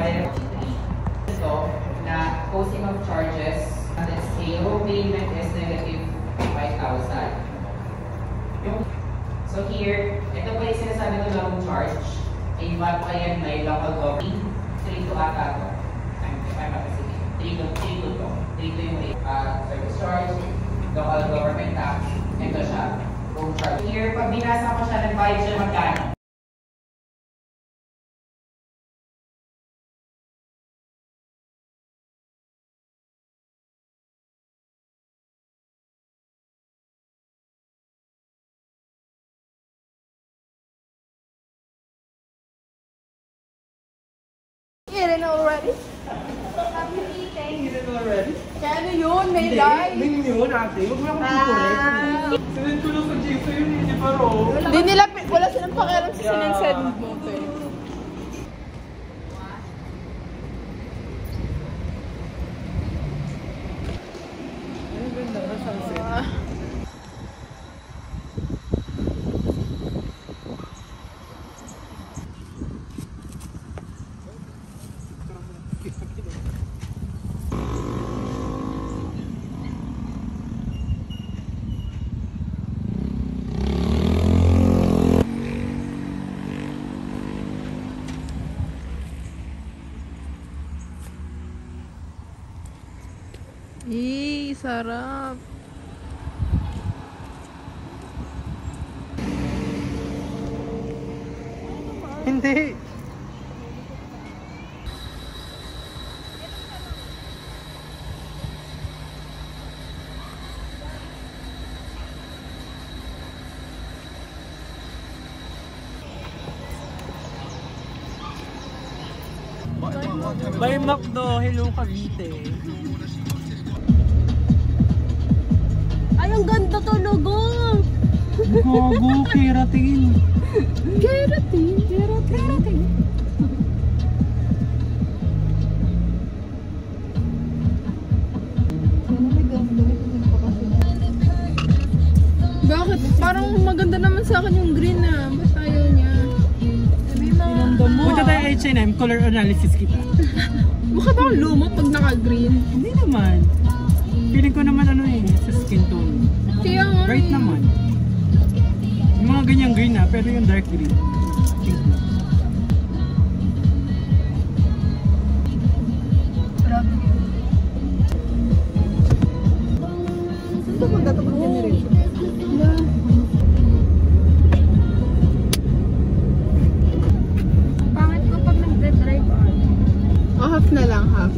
item 3. Ito, na posting of charges, let's say, your payment is negative 5,000. So here, ito pa yung sinasabi ko lang charge. Ay VAT pa yan may local government. 3 to ata ito. Sige. 3 to yung service charge, local government tax. Ito siya. Home charge. Here, pag binasa ko siya, nagbayad siya magkano. Eaten already? Have you eaten? Eaten already? Kaya ano yun? May live? Hindi yun ate. Huwag mo akong correct. Sinend ko lang sa Jigsaw yun, hindi pa ro. Hindi nila, wala silang pakialam sa sinensend mo. Sarap. Hindi. By McDo, hello Cavite. Ay, ang ganda tulogong! Gogo, keratin. Keratin? Keratin? Bakit? Parang maganda naman sa akin yung green na. Ba't ayaw niya? Punta tayo H&M, color analysis kita. Mukha bang lumot pag naka-green? Hindi naman. Feeling ko naman ano eh, sa skin tone. Kaya nga bright eh. naman. Yung mga ganyang green na, pero yung dark green. Pink na. Grabe. Saan ito magtatapos generation? Pangit ko pag nag-drive on. Half na lang, half.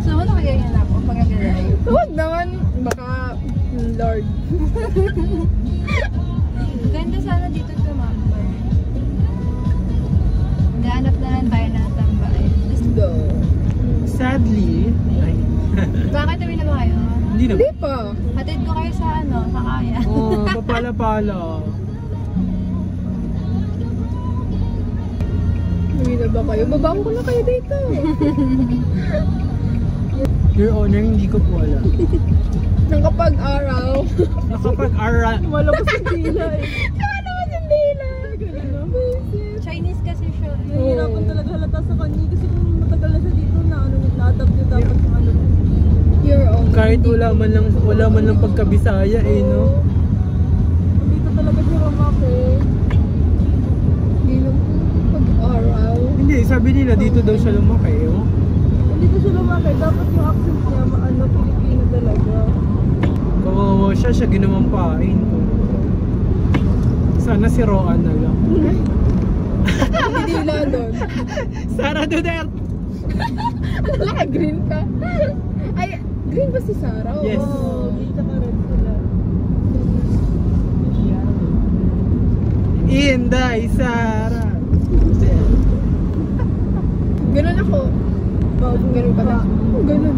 So, ano kaya yan ako pag nag-drive? Huwag naman. Baka, Lord. Ganda sana dito tumambay. Gahanap na lang tayo ng tambay. Let's go. Sadly, ay. Bakit tabi na ba kayo? Hindi na. Hindi pa. Hatid ko kayo sa ano, sa kaya. Oh, papala-pala. Uwi na ba kayo? Babaan ko na kayo dito. Your Honor, hindi ko po alam. Nang kapag-araw. Nakapag-ara. Wala ko sa dila eh. Wala ko sa dila. Chinese kasi siya. Nahihirapan talaga halata sa kanya kasi kung matagal na siya dito na ano, na-adapt niya dapat sa ano. Your own. Kahit wala man lang pagkabisaya eh, no? Dito talaga siya mamaki. Hindi na pag-araw. Hindi, sabi nila dito daw siya lumaki, oh. Dito siya lumaki, dapat yung accent niya, ano, Pilipino talaga. Kawawa siya ginawang pain ko. Sana si Roan na lang. Hindi na doon. Sara Duterte! Ano lang, green ka? Ay, green ba si Sarah? Yes. Oo, dito ka rin sila. Inday, Sara! Ganun ako. Ganun pala. Oh, ganun.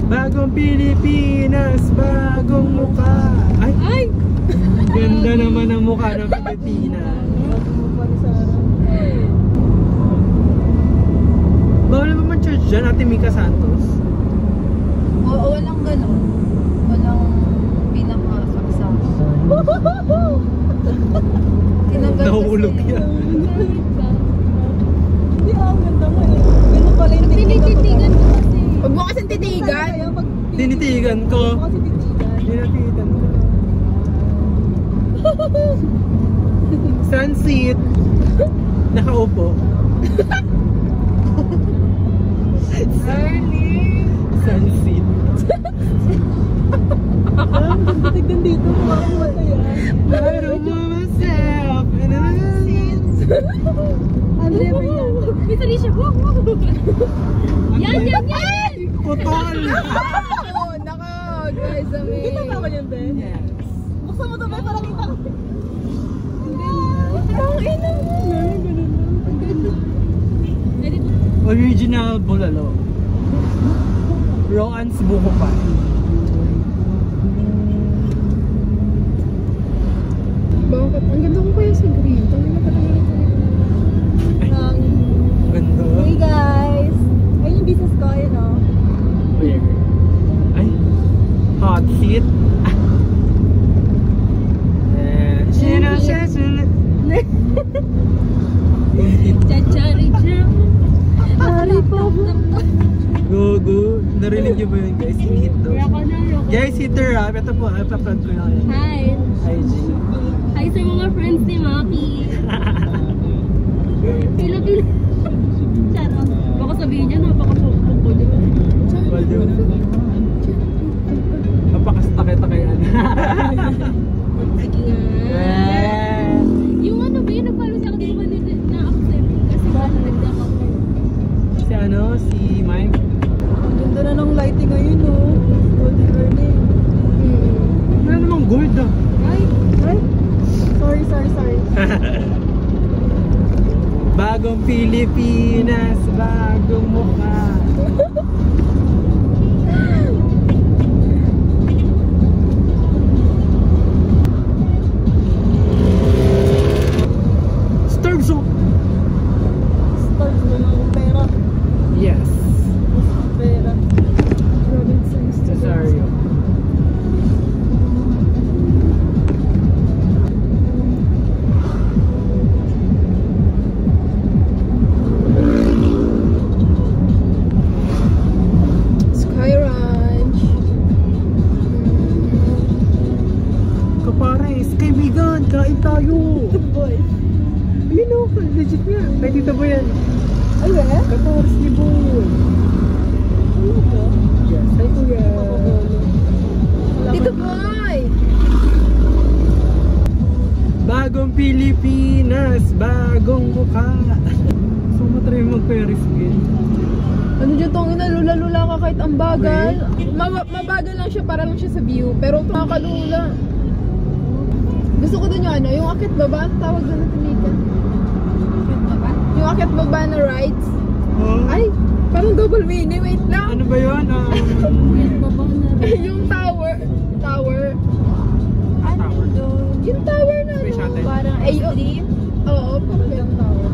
Bagong Pilipinas, bagong mukha. Ay! Ay! Ganda naman ang mukha ng Pilipinas. Bagong mukha ni Sarah. Bawal naman man-church dyan, Ate Mika Santos. Oo, walang gano'n. Walang pinaka-saksak. Tinanggal Nahulog kasi. yan. Hindi ang ganda mo eh. Ganun pala yung Tinititigan ko kasi. Huwag mo kasing titigan. Tinitigan ko. Kasi titigan. Tinitigan ko. Sunset. Nakaupo. Darling. Sunset. Ang ganda tignan dito. Mukha akong masaya. I don't want myself in a Ang level yan. May sarili siya. Yan, yan, yan! Putol! Oh, nako, guys, Kita pa ako yan, Ben. Yes. Buksan mo to, Ben, para kita ko. Ang ina mo. Original bulalo. Roan's buko pa. Bakit? Ang ganda ko kaya sa green. Tangin na pala yun. Ganda. Hey guys! Ayun yung business ko, ayun o. Where? Ay. Hot seat. Chachari-cham. Hari po. Go, go. Narinig niyo ba yun, guys? Hinihit daw. Guys, hitter ha. Ito po, ipa-plug ko lang yan. Hi. IG. Hi sa mga friends ni Maki. Pila-pila. Charot. Baka sabihin niya, napaka-pupuk ko dyan. Value. Napakastakay-takayan. Sige nga. Yung ano ba yun, nagpalo siya ako dito na-accept. Kasi ba nag-accept. Si ano? Si Mike? Ganda na ng lighting ngayon o. Golden earning. Wala namang gold ah. Ay! Ay! Sorry. Bagong Pilipinas, bagong mukha. Starzo! Stars mo ng pera. Yes. Pera. Robinson's. Cesario. Sky Ranch. Kapares, kaibigan, kain tayo. Boy. Ayun o, legit nga. Kay Tito Boy yan. Ay, eh? Kapares ni Boy. Ano ba? Yes, ay kuya. Tito Boy! Bagong Pilipinas, bagong mukha. So, matry mag-Ferris wheel. Ano dyan tong ina, lula-lula ka kahit ang bagal. Mabagal lang siya, para lang siya sa view. Pero makakalula. Gusto ko dun yung ano, yung akit baba, ang tawag doon na tumika. Yung akit baba na rides. Oh. Ay, parang double meaning, wait lang. Ano ba yun? Yung tower. Tower. Yung tower na Space ano. shuttle. Parang Ay, extreme. Oo, parang yung tower.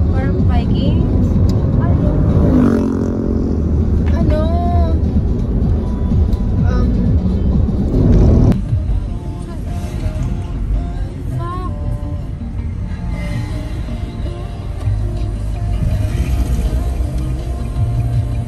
Parang Vikings. Ano?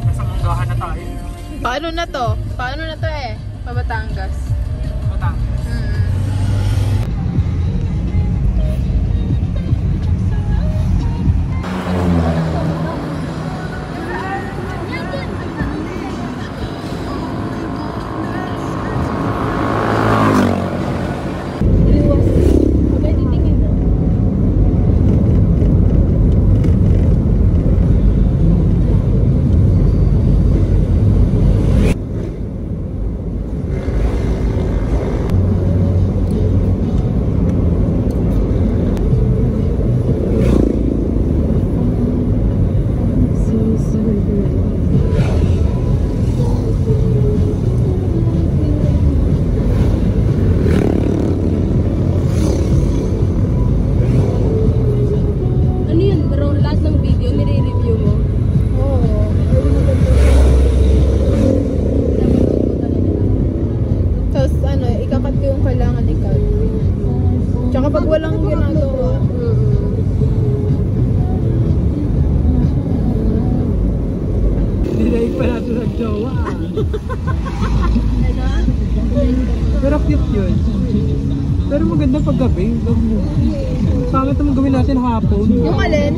Nasa munggahan na tayo. Paano na to? Paano na to eh? Pabatangas. Batangas. kapag walang ginagawa. Nilaig pa natin sa jowa. Pero cute yun. Pero maganda pag gabi. Pangit naman gawin natin hapon. Yung alin?